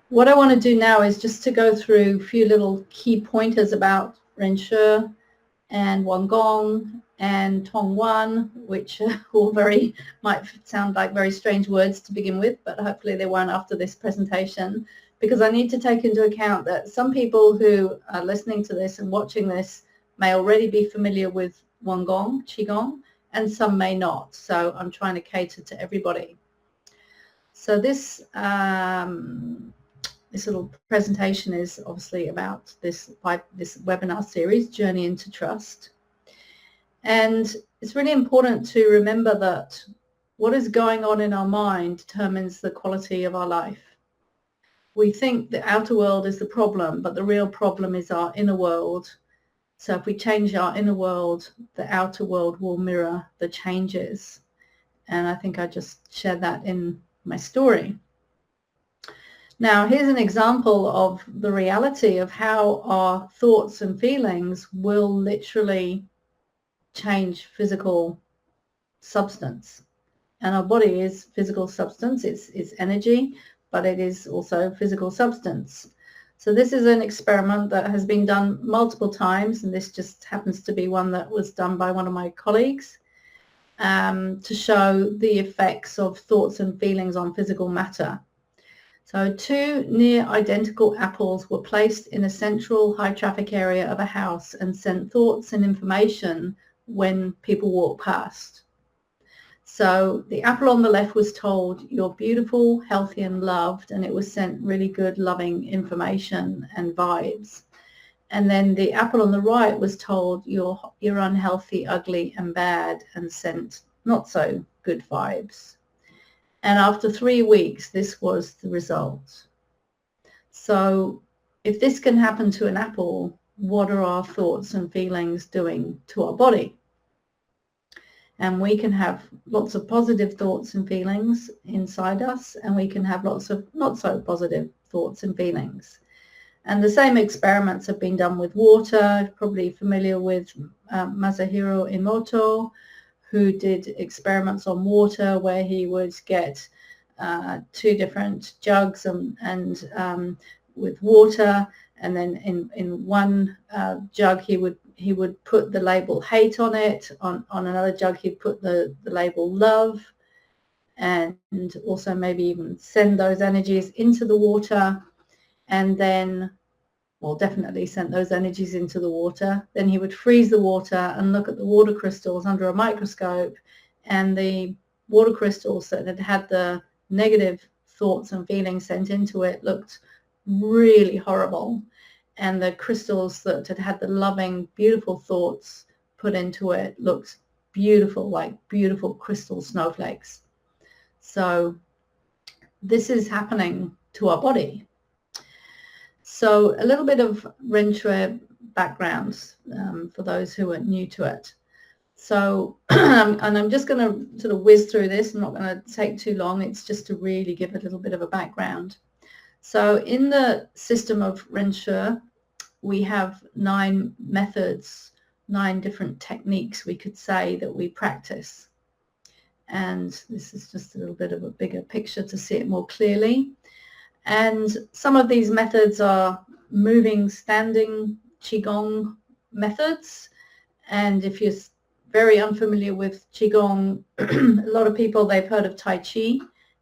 What I want to do now is just to go through a few little key pointers about Ren Shi and Gong and Tong Yuan, which all might sound like very strange words to begin with, but hopefully they won't after this presentation, because I need to take into account that some people who are listening to this and watching this may already be familiar with Gong, Qigong, and some may not. So I'm trying to cater to everybody. So this little presentation is obviously about this webinar series, Journey into Trust. And it's really important to remember that what is going on in our mind determines the quality of our life. We think the outer world is the problem, but the real problem is our inner world. So if we change our inner world, the outer world will mirror the changes. And I think I just shared that in my story. Now, here's an example of the reality of how our thoughts and feelings will literally change physical substance. And our body is physical substance. It's energy, but it is also physical substance. So this is an experiment that has been done multiple times, and this just happens to be one that was done by one of my colleagues to show the effects of thoughts and feelings on physical matter. So two near identical apples were placed in a central high traffic area of a house and sent thoughts and information when people walk past. So the apple on the left was told, "You're beautiful, healthy and loved," and it was sent really good, loving information and vibes. And then the apple on the right was told, you're unhealthy, ugly and bad," and sent not so good vibes. And after 3 weeks, this was the result. So if this can happen to an apple, what are our thoughts and feelings doing to our body? And we can have lots of positive thoughts and feelings inside us, and we can have lots of not so positive thoughts and feelings. And the same experiments have been done with water. Probably familiar with Masahiro Emoto, who did experiments on water where he would get 2 different jugs and with water, and then in one jug he would put the label hate on it. On another jug he'd put the label love, and also maybe even send those energies into the water, and then, well, definitely sent those energies into the water. Then he would freeze the water and look at the water crystals under a microscope, and the water crystals that had had the negative thoughts and feelings sent into it looked really horrible, and the crystals that had had the loving, beautiful thoughts put into it looked beautiful, like beautiful crystal snowflakes. So this is happening to our body. So a little bit of Ren Shi background for those who are new to it. So, and I'm just going to sort of whiz through this. I'm not going to take too long. It's just to really give a little bit of a background. So in the system of Ren Shi, we have 9 methods, 9 different techniques, we could say, that we practice. And this is just a little bit of a bigger picture to see it more clearly. And some of these methods are moving, standing, Qigong methods. And if you're very unfamiliar with Qigong, a lot of people, they've heard of Tai Chi,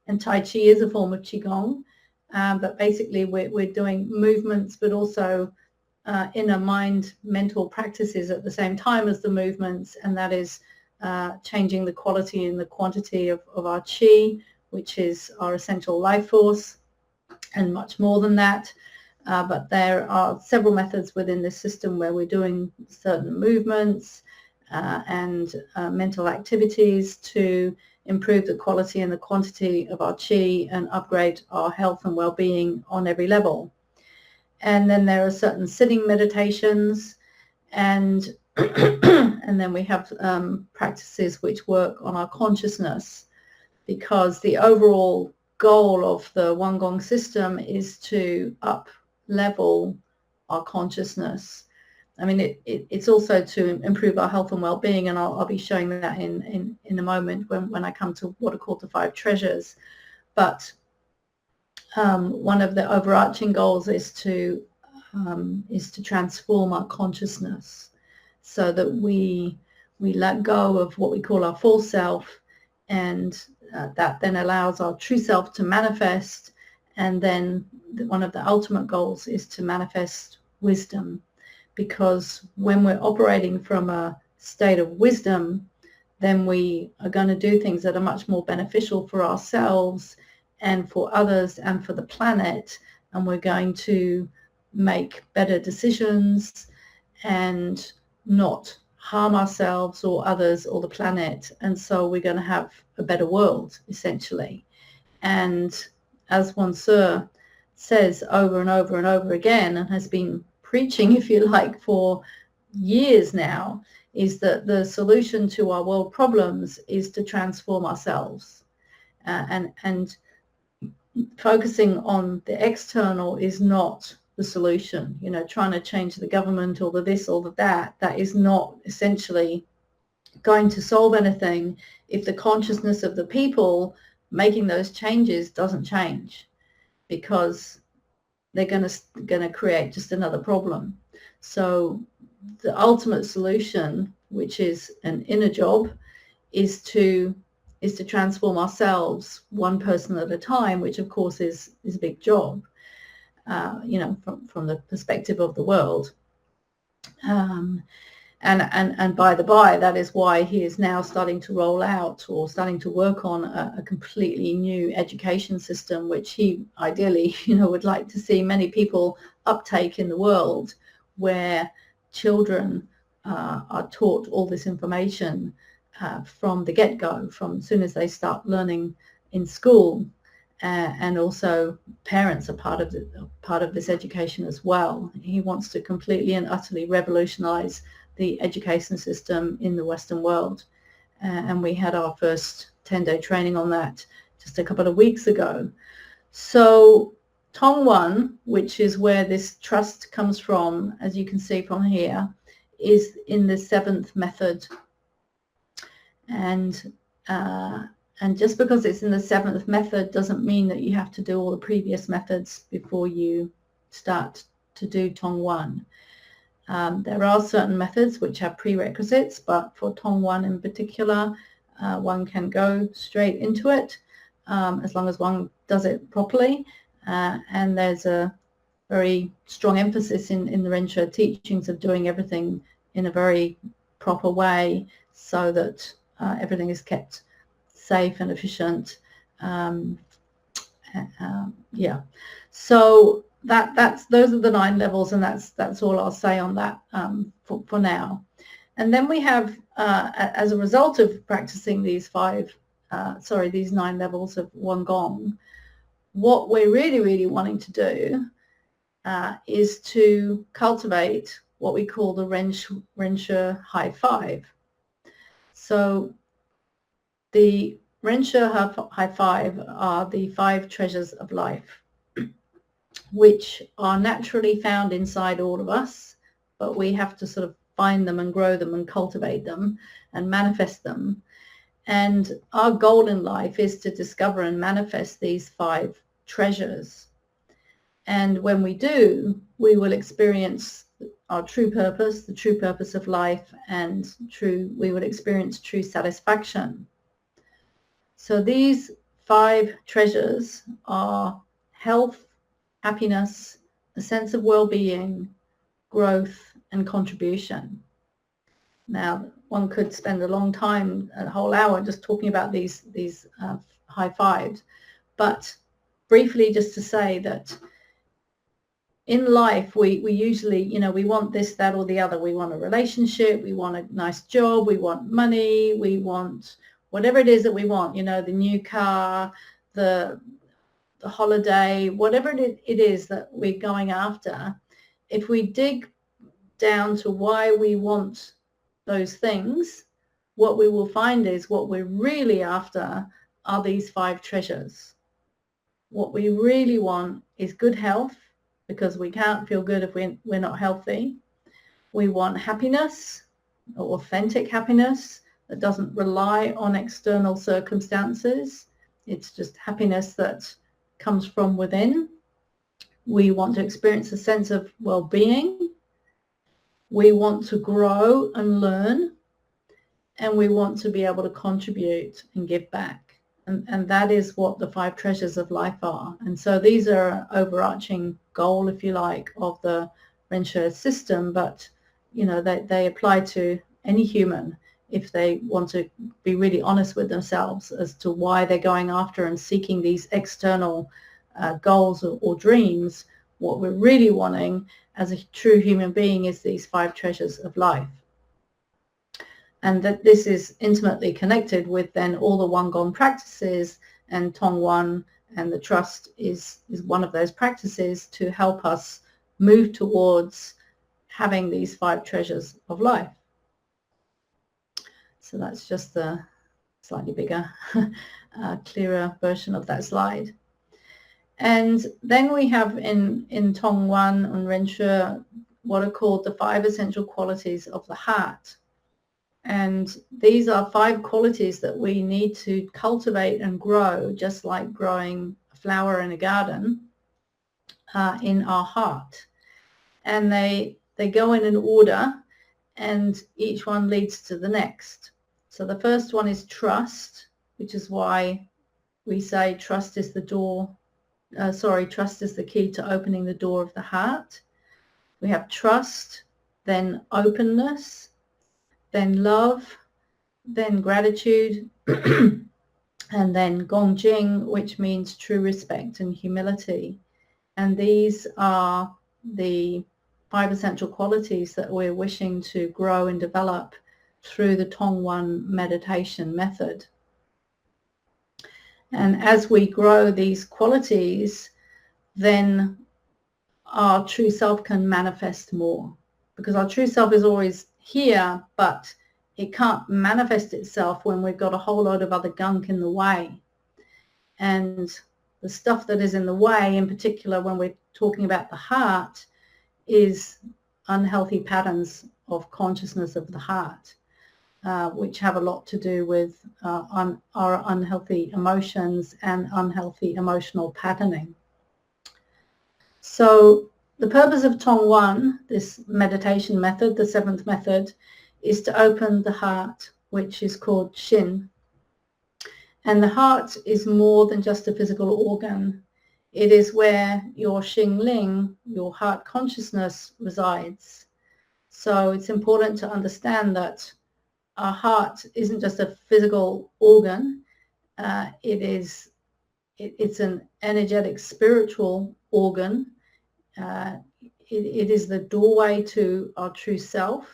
and Tai Chi is a form of Qigong. But basically we're doing movements, but also inner mind, mental practices at the same time as the movements, and that is changing the quality and the quantity of our Qi, which is our essential life force, and much more than that. But there are several methods within this system where we're doing certain movements and mental activities to improve the quality and the quantity of our Qi and upgrade our health and well-being on every level. And then there are certain sitting meditations, and and then we have practices which work on our consciousness, because the overall goal of the Gong system is to up level our consciousness. I mean, it's also to improve our health and well-being, and I'll be showing that in a moment when I come to what are called the 5 treasures. But one of the overarching goals is to transform our consciousness so that we let go of what we call our false self, and that then allows our true self to manifest. And then one of the ultimate goals is to manifest wisdom, because when we're operating from a state of wisdom, then we are going to do things that are much more beneficial for ourselves and for others and for the planet, and we're going to make better decisions and not harm ourselves or others or the planet. And so we're going to have a better world, essentially. And as Monsieur says over and over and over again, and has been preaching, if you like, for years now, is that the solution to our world problems is to transform ourselves. And focusing on the external is not the solution. You know, trying to change the government or the this or the that is not essentially going to solve anything if the consciousness of the people making those changes doesn't change, because they're going to create just another problem. So the ultimate solution, which is an inner job, is to transform ourselves one person at a time, which of course is a big job, you know, from the perspective of the world. And by the by, that is why he is now starting to roll out or starting to work on a completely new education system, which he ideally, you know, would like to see many people uptake in the world, where children are taught all this information from the get-go, from as soon as they start learning in school. And also parents are part of this education as well. He wants to completely and utterly revolutionize the education system in the Western world. And we had our first 10-day training on that just a couple of weeks ago. So Tong Yuan, which is where this trust comes from, as you can see from here, is in the 7th method. And just because it's in the 7th method doesn't mean that you have to do all the previous methods before you start to do Tong Yuan. There are certain methods which have prerequisites, but for Tong Yuan in particular, one can go straight into it as long as one does it properly. And there's a very strong emphasis in the Rinzhe teachings of doing everything in a very proper way, so that everything is kept safe and efficient. Yeah. So those are the 9 levels, and that's all I'll say on that for now. And then we have, as a result of practicing these 9 levels of Wangong, what we're really wanting to do is to cultivate what we call the Rinzhe High 5. So the Rinzhe High 5 are the 5 treasures of life, which are naturally found inside all of us, but we have to sort of find them and grow them and cultivate them and manifest them. And our goal in life is to discover and manifest these 5 treasures. And when we do, we will experience our true purpose, the true purpose of life, and we will experience true satisfaction. So these 5 treasures are health, happiness, a sense of well-being, growth, and contribution. Now, one could spend a long time, a whole hour, just talking about these high 5s, but briefly just to say that in life, we usually, you know, we want this, that, or the other. We want a relationship, we want a nice job, we want money, we want whatever it is that we want, you know, the new car, the holiday, whatever it is that we're going after. If we dig down to why we want those things, what we will find is what we're really after are these 5 treasures. What we really want is good health, because we can't feel good if we're not healthy. We want happiness, authentic happiness that doesn't rely on external circumstances. It's just happiness that comes from within. We want to experience a sense of well-being. We want to grow and learn, and we want to be able to contribute and give back. And that is what the 5 treasures of life are. And so these are an overarching goal, if you like, of the Rinche system, but you know, they apply to any human if they want to be really honest with themselves as to why they're going after and seeking these external goals or dreams. What we're really wanting as a true human being is these 5 treasures of life. And that this is intimately connected with then all the One Gong practices, and Tong Yuan and the trust is one of those practices to help us move towards having these 5 treasures of life. So that's just the slightly bigger, clearer version of that slide. And then we have in Tong Yuan and Rinche what are called the 5 essential qualities of the heart. And these are 5 qualities that we need to cultivate and grow, just like growing a flower in a garden, in our heart. And they go in an order, and each one leads to the next. So the first one is trust, which is why we say trust is the door. Trust is the key to opening the door of the heart. We have trust, then openness, then love, then gratitude, and then Gongjing, which means true respect and humility. And these are the 5 essential qualities that we're wishing to grow and develop through the Tong Yuan meditation method. And as we grow these qualities, then our true self can manifest more, because our true self is always here, but it can't manifest itself when we've got a whole load of other gunk in the way. And the stuff that is in the way, in particular when we're talking about the heart, is unhealthy patterns of consciousness of the heart, which have a lot to do with our unhealthy emotions and unhealthy emotional patterning. So the purpose of Tong Yuan, this meditation method, the 7th method, is to open the heart, which is called Xin. And the heart is more than just a physical organ. It is where your Xingling, your heart consciousness, resides. So it's important to understand that our heart isn't just a physical organ. It's an energetic spiritual organ. It is the doorway to our true self,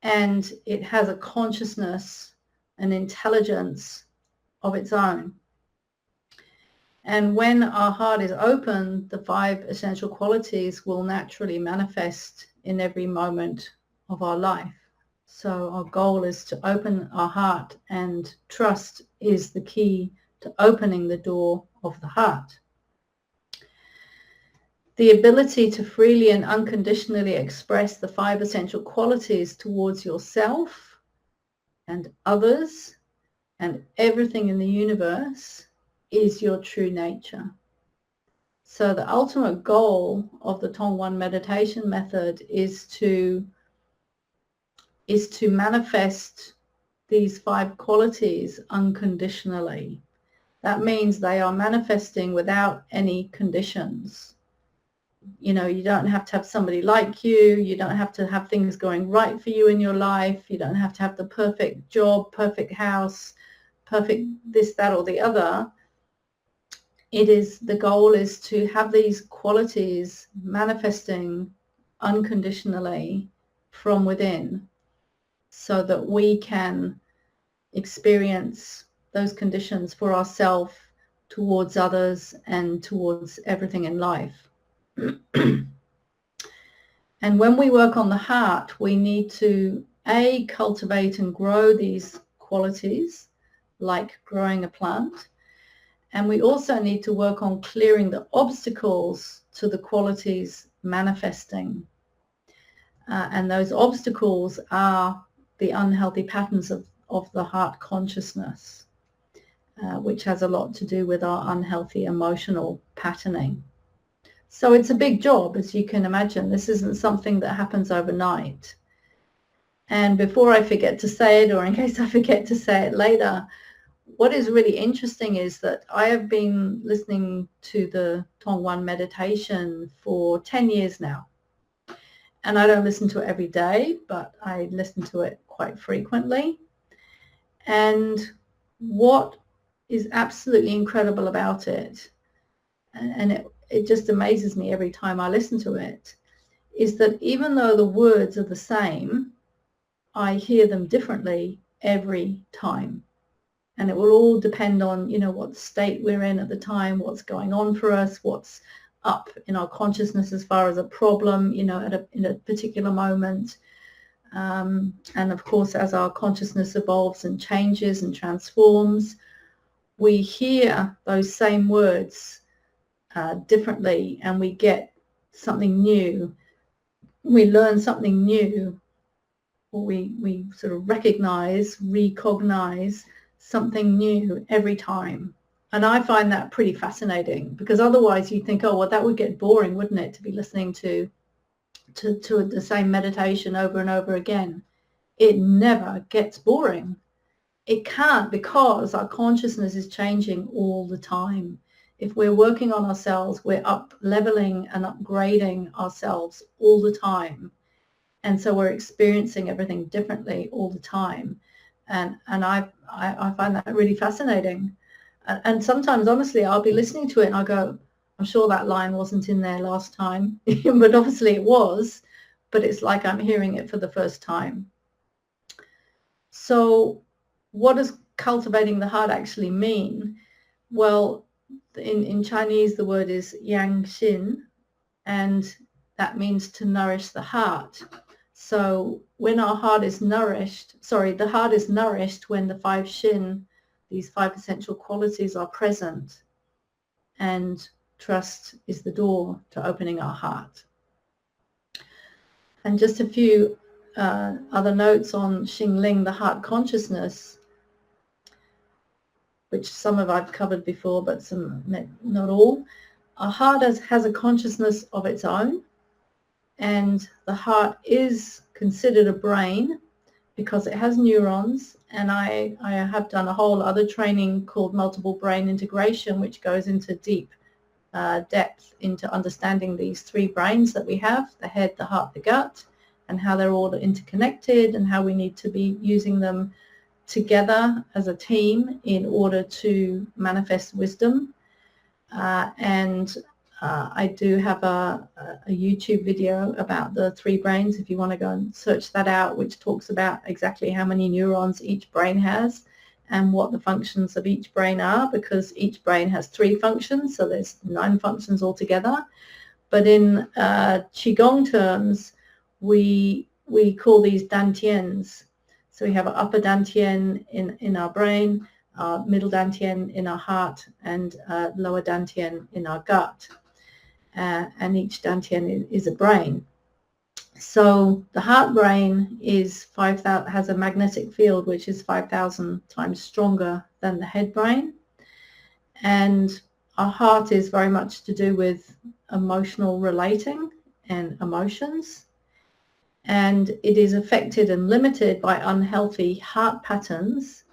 and it has a consciousness, an intelligence of its own. And when our heart is open, the 5 essential qualities will naturally manifest in every moment of our life. So our goal is to open our heart, and trust is the key to opening the door of the heart. The ability to freely and unconditionally express the 5 essential qualities towards yourself and others and everything in the universe is your true nature. So the ultimate goal of the Tong Yuan meditation method is to manifest these 5 qualities unconditionally. That means they are manifesting without any conditions. You know, you don't have to have somebody like you. You don't have to have things going right for you in your life. You don't have to have the perfect job, perfect house, perfect this, that, or the other. The goal is to have these qualities manifesting unconditionally from within, so that we can experience those conditions for ourselves, towards others, and towards everything in life. And when we work on the heart, we need to cultivate and grow these qualities, like growing a plant. And we also need to work on clearing the obstacles to the qualities manifesting. And those obstacles are the unhealthy patterns of the heart consciousness. which has a lot to do with our unhealthy emotional patterning. So it's a big job, as you can imagine. This isn't something that happens overnight. And before I forget to say it, or in case I forget to say it later, what is really interesting is that I have been listening to the Tong Yuan meditation for 10 years now. And I don't listen to it every day, but I listen to it quite frequently. And what is absolutely incredible about it, and it just amazes me every time I listen to it, is that even though the words are the same, I hear them differently every time. And it will all depend on, what state we're in at the time, what's going on for us, what's up in our consciousness as far as a problem, in a particular moment. And of course, as our consciousness evolves and changes and transforms, we hear those same words differently, and we get something new. We learn something new, or we sort of recognize something new every time. And I find that pretty fascinating, because otherwise you'd think, oh, well, that would get boring, wouldn't it, to be listening to the same meditation over and over again. It never gets boring. It can't, because our consciousness is changing all the time. If we're working on ourselves, we're up leveling and upgrading ourselves all the time. And so we're experiencing everything differently all the time. And I find that really fascinating. And sometimes, honestly, I'll be listening to it and I'll go, I'm sure that line wasn't in there last time, but obviously it was, but it's like I'm hearing it for the first time. So what does cultivating the heart actually mean? Well, in Chinese, the word is yang xin, and that means to nourish the heart. So when our heart is nourished, the heart is nourished when the 5 xin, these 5 essential qualities, are present, and trust is the door to opening our heart. And just a few other notes on Xingling, the heart consciousness, which some of I've covered before, but some not all. Our heart has a consciousness of its own, and the heart is considered a brain because it has neurons. And I have done a whole other training called multiple brain integration, which goes into deep depth into understanding these 3 brains that we have: the head, the heart, the gut, and how they're all interconnected, and how we need to be using them together as a team in order to manifest wisdom. I do have a YouTube video about the 3 brains, if you want to go and search that out, which talks about exactly how many neurons each brain has and what the functions of each brain are, because each brain has 3 functions, so there's 9 functions altogether. But in Qigong terms, we call these dantians. So we have an upper dantian in our brain, middle dantian in our heart, and lower dantian in our gut. And each dantian is a brain. So the heart brain has a magnetic field which is 5,000 times stronger than the head brain. And our heart is very much to do with emotional relating and emotions. And it is affected and limited by unhealthy heart patterns.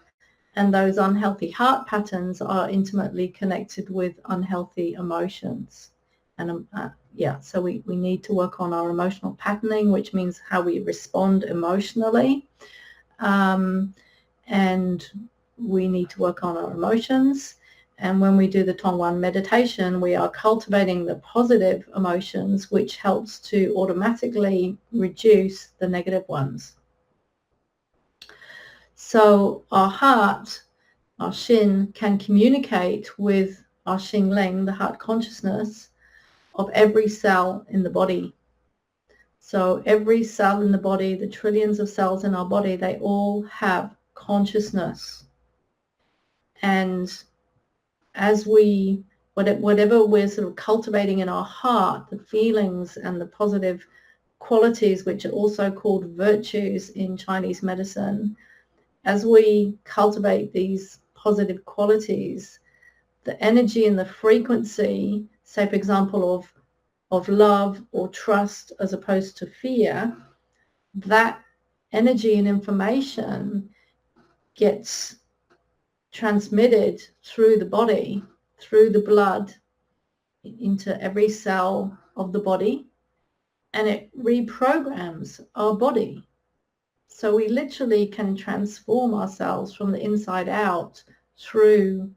And those unhealthy heart patterns are intimately connected with unhealthy emotions. And so we need to work on our emotional patterning, which means how we respond emotionally. And we need to work on our emotions. And when we do the Tong Yuan meditation, we are cultivating the positive emotions, which helps to automatically reduce the negative ones. So our heart, our Xin, can communicate with our Xingling, the heart consciousness, of every cell in the body. So every cell in the body, the trillions of cells in our body, they all have consciousness. And as whatever we're sort of cultivating in our heart, the feelings and the positive qualities, which are also called virtues in Chinese medicine, as we cultivate these positive qualities, the energy and the frequency, say for example of love or trust as opposed to fear, that energy and information gets transmitted through the body, through the blood, into every cell of the body, and it reprograms our body. So we literally can transform ourselves from the inside out through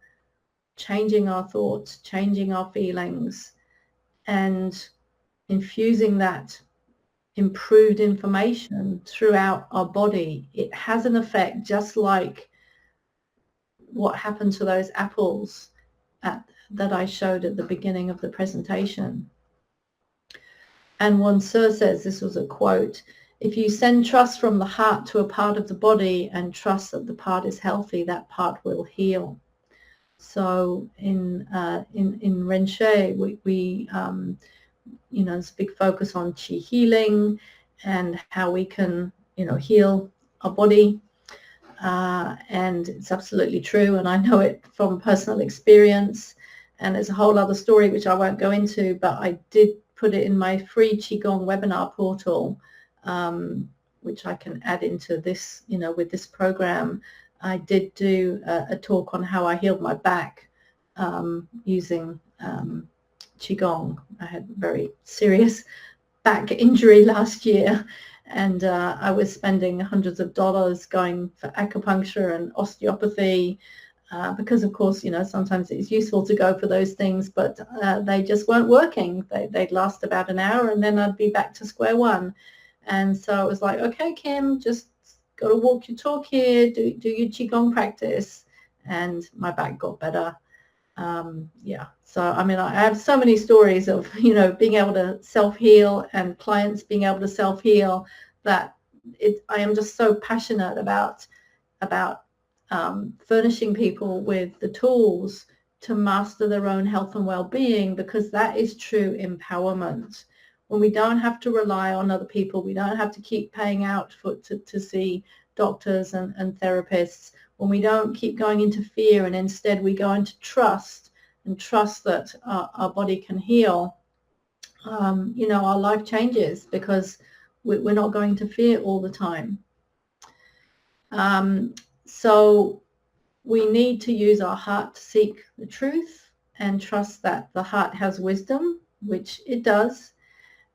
changing our thoughts, changing our feelings, and infusing that improved information throughout our body. It has an effect, just like what happened to those apples that I showed at the beginning of the presentation. And Wan Tzu says, this was a quote, if you send trust from the heart to a part of the body and trust that the part is healthy, that part will heal. So in Ren Xue, we there's a big focus on qi healing and how we can, heal our body. And it's absolutely true. And I know it from personal experience. And it's a whole other story, which I won't go into, but I did put it in my free Qigong webinar portal, which I can add into this, with this program. I did do a talk on how I healed my back using Qigong. I had a very serious back injury last year, and I was spending hundreds of dollars going for acupuncture and osteopathy because, of course, sometimes it's useful to go for those things, but they just weren't working. They'd last about an hour, and then I'd be back to square one. And so it was like, okay, Kim, just got to walk your talk here, do your Qigong practice, and my back got better. So I have so many stories of being able to self-heal and clients being able to self-heal that I am just so passionate about furnishing people with the tools to master their own health and well-being, because that is true empowerment. When we don't have to rely on other people, we don't have to keep paying out to see doctors and therapists, when we don't keep going into fear and instead we go into trust and trust that our body can heal, our life changes because we're not going to fear all the time. So we need to use our heart to seek the truth and trust that the heart has wisdom, which it does,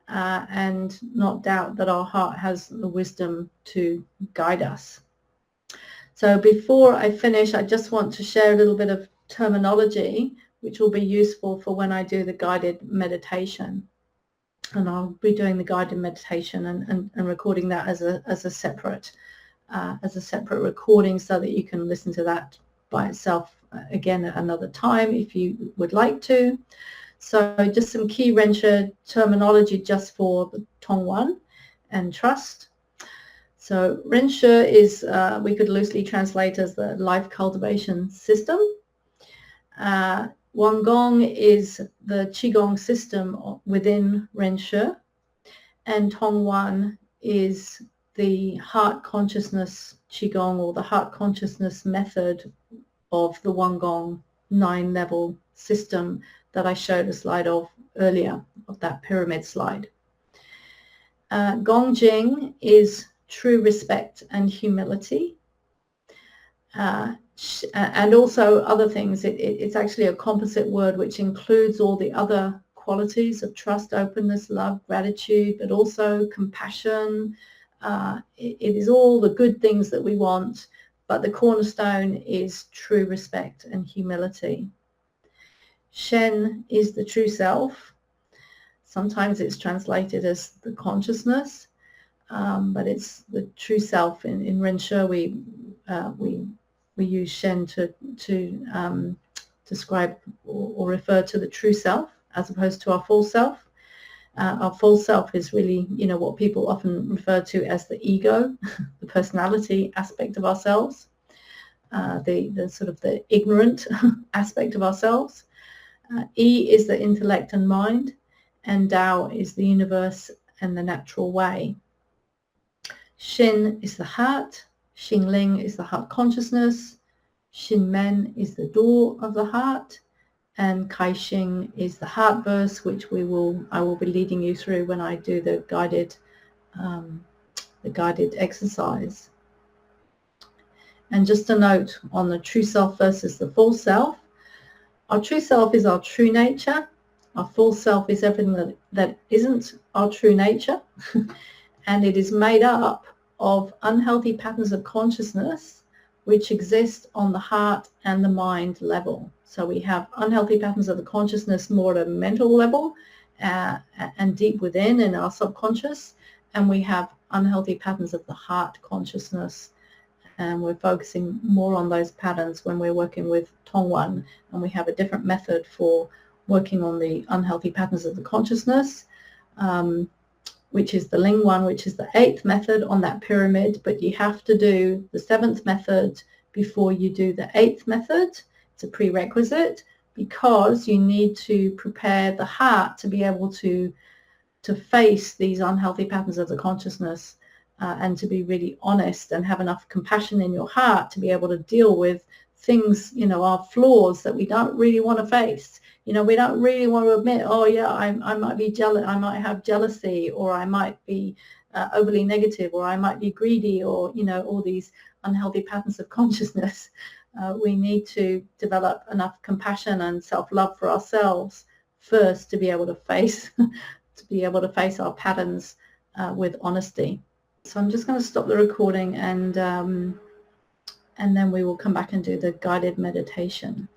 and not doubt that our heart has the wisdom to guide us. So before I finish, I just want to share a little bit of terminology which will be useful for when I do the guided meditation. And I'll be doing the guided meditation and recording that as a separate recording, so that you can listen to that by itself again at another time if you would like to. So just some key Ren Xue terminology just for the Tong Yuan and trust. So Ren Xue is, we could loosely translate as the life cultivation system. Wan Gong is the Qigong system within Ren Xue. And Tong Yuan is the heart consciousness Qigong, or the heart consciousness method of the Wan Gong 9-level system that I showed a slide of earlier, of that pyramid slide. Gong Jing is true respect and humility, and also other things. It's actually a composite word which includes all the other qualities of trust, openness, love, gratitude, but also compassion. It is all the good things that we want, but the cornerstone is true respect and humility. Shen is the true self. Sometimes it's translated as the consciousness, but it's the true self. In Ren Xue, we use Shen to describe or refer to the true self, as opposed to our false self. Our false self is really, what people often refer to as the ego, the personality aspect of ourselves, the sort of the ignorant aspect of ourselves. Yi is the intellect and mind, and Dao is the universe and the natural way. Xin is the heart, Xingling is the heart consciousness, Shinmen is the door of the heart, and Kaixing is the heart verse, which I will be leading you through when I do the guided exercise. And just a note on the true self versus the false self. Our true self is our true nature. Our false self is everything that isn't our true nature. And it is made up of unhealthy patterns of consciousness which exist on the heart and the mind level. So we have unhealthy patterns of the consciousness more at a mental level and deep within in our subconscious. And we have unhealthy patterns of the heart consciousness. And we're focusing more on those patterns when we're working with Tong Yuan, and we have a different method for working on the unhealthy patterns of the consciousness, which is the Ling one, which is the 8th method on that pyramid, but you have to do the 7th method before you do the 8th method. It's a prerequisite because you need to prepare the heart to be able to face these unhealthy patterns of the consciousness. And to be really honest and have enough compassion in your heart to be able to deal with things, our flaws that we don't really want to face. We don't really want to admit, oh yeah, I might be jealous, I might have jealousy, or I might be overly negative, or I might be greedy, or, all these unhealthy patterns of consciousness. We need to develop enough compassion and self-love for ourselves first to be able to face our patterns with honesty. So I'm just going to stop the recording and then we will come back and do the guided meditation.